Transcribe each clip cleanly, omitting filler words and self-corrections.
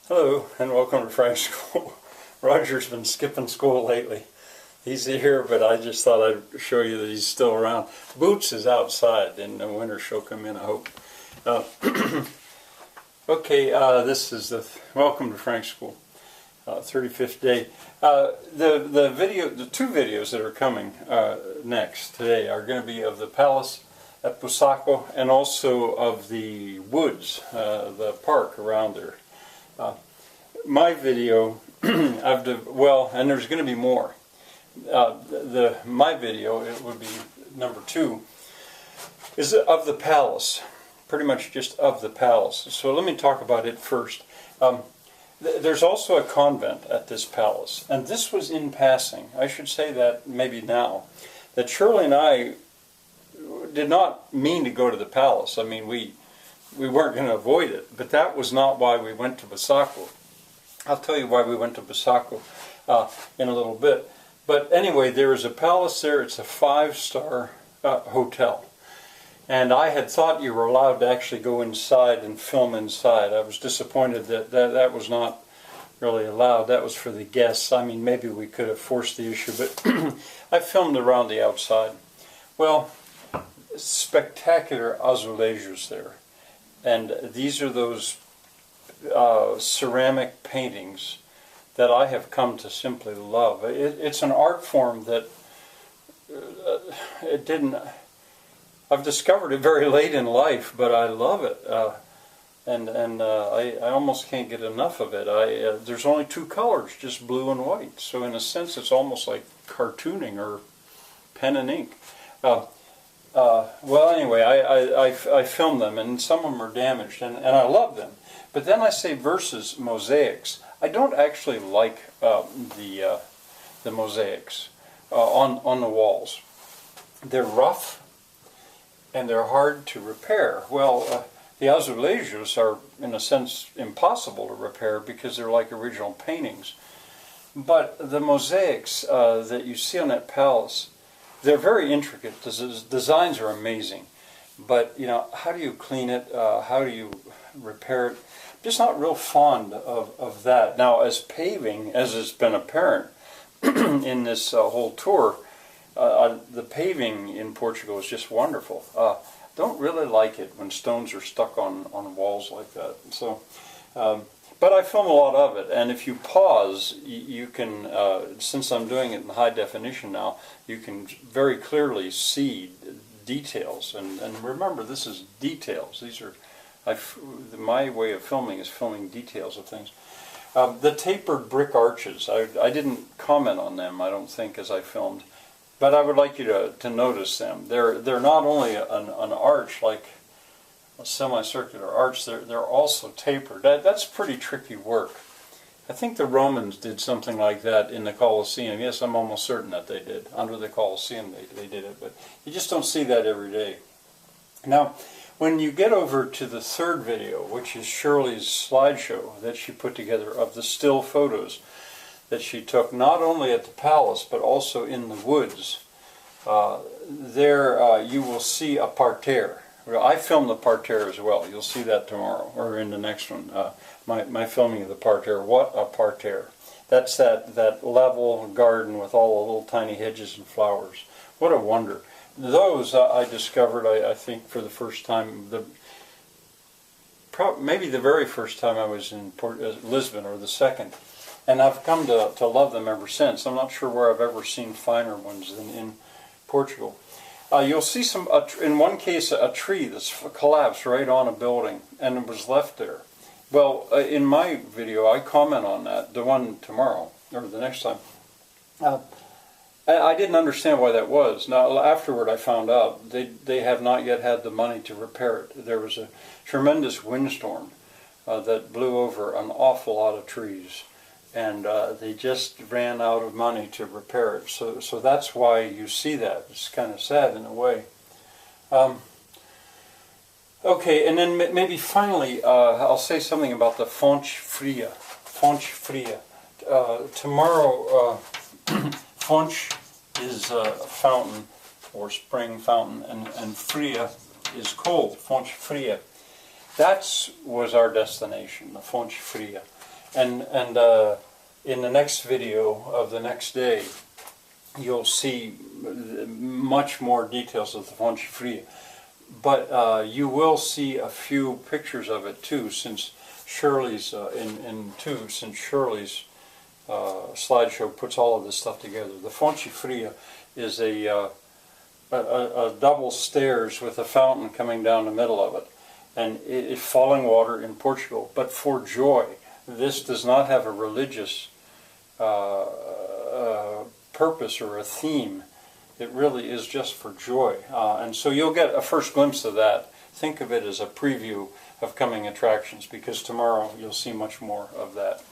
Hello and welcome to Frank's School. Roger's been skipping school lately. He's here, but I just thought I'd show you that he's still around. Boots is outside, and the winter she'll come in, I hope. Okay, this is the welcome to Frank's School, 35th day. The two videos that are coming next today are going to be of the palace at Bussaco and also of the woods, the park around there. My video, and there's going to be more. My video, it would be number 2, is of the palace, pretty much just of the palace. So let me talk about it first. There's also a convent at this palace, and this was in passing. I should say that maybe now, that Shirley and I did not mean to go to the palace. I mean, we weren't going to avoid it, but that was not why we went to Bussaco. I'll tell you why we went to Bussaco in a little bit. But anyway, there is a palace there. It's a 5-star hotel. And I had thought you were allowed to actually go inside and film inside. I was disappointed that was not really allowed. That was for the guests. I mean, maybe we could have forced the issue, but I filmed around the outside. Well, spectacular azulejos there. And these are those ceramic paintings that I have come to simply love. It's an art form that I've discovered it very late in life, but I love it, I almost can't get enough of it. There's only 2 colors, just blue and white. So in a sense, it's almost like cartooning or pen and ink. Well, anyway, I filmed them, and some of them are damaged, and I love them. But then I say versus mosaics. I don't actually like the mosaics on the walls. They're rough, and they're hard to repair. Well, the azulejos are, in a sense, impossible to repair because they're like original paintings. But the mosaics that you see on that palace, they're very intricate. The designs are amazing, but you know, how do you clean it? How do you repair it? I'm just not real fond of that. Now, as paving, as has been apparent in this whole tour, the paving in Portugal is just wonderful. Don't really like it when stones are stuck on walls like that. So. But I film a lot of it, and if you pause, you can, since I'm doing it in high definition now, you can very clearly see details. And remember, this is details. These are, my way of filming is filming details of things. The tapered brick arches, I didn't comment on them, I don't think, as I filmed, but I would like you to notice them. They're not only an arch like a semicircular arch, they're also tapered. That's pretty tricky work. I think the Romans did something like that in the Colosseum. Yes, I'm almost certain that they did. Under the Colosseum they did it, but you just don't see that every day. Now, when you get over to the third video, which is Shirley's slideshow that she put together of the still photos that she took not only at the palace but also in the woods, there you will see a parterre. I filmed the parterre as well. You'll see that tomorrow, or in the next one. My filming of the parterre. What a parterre! That's that level garden with all the little tiny hedges and flowers. What a wonder! Those I discovered, I think, for the first time. Maybe the very first time I was in Lisbon, or the second. And I've come to love them ever since. I'm not sure where I've ever seen finer ones than in Portugal. You'll see in one case, a tree that's collapsed right on a building, and it was left there. Well, in my video, I comment on that, the one tomorrow, or the next time. I didn't understand why that was. Now, afterward, I found out they have not yet had the money to repair it. There was a tremendous windstorm that blew over an awful lot of trees, and they just ran out of money to repair it. So that's why you see that. It's kind of sad in a way. Okay, and then maybe finally I'll say something about the Fonte Fria. Fonte Fria. Tomorrow, Fonte is a fountain or spring fountain, and Fria is cold. Fonte Fria. That was our destination, the Fonte Fria. And in the next video of the next day, you'll see much more details of the Fonte Fria. But you will see a few pictures of it too, since Shirley's since Shirley's slideshow puts all of this stuff together. The Fonte Fria is a double stairs with a fountain coming down the middle of it, and it's falling water in Portugal. But for joy, this does not have a religious purpose or a theme. It really is just for joy, and so you'll get a first glimpse of that. Think of it as a preview of coming attractions, because tomorrow you'll see much more of that.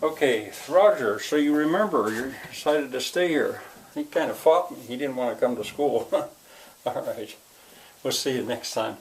Okay, Roger, so you remember, you decided to stay here. He kind of fought me. He didn't want to come to school. All right. We'll see you next time.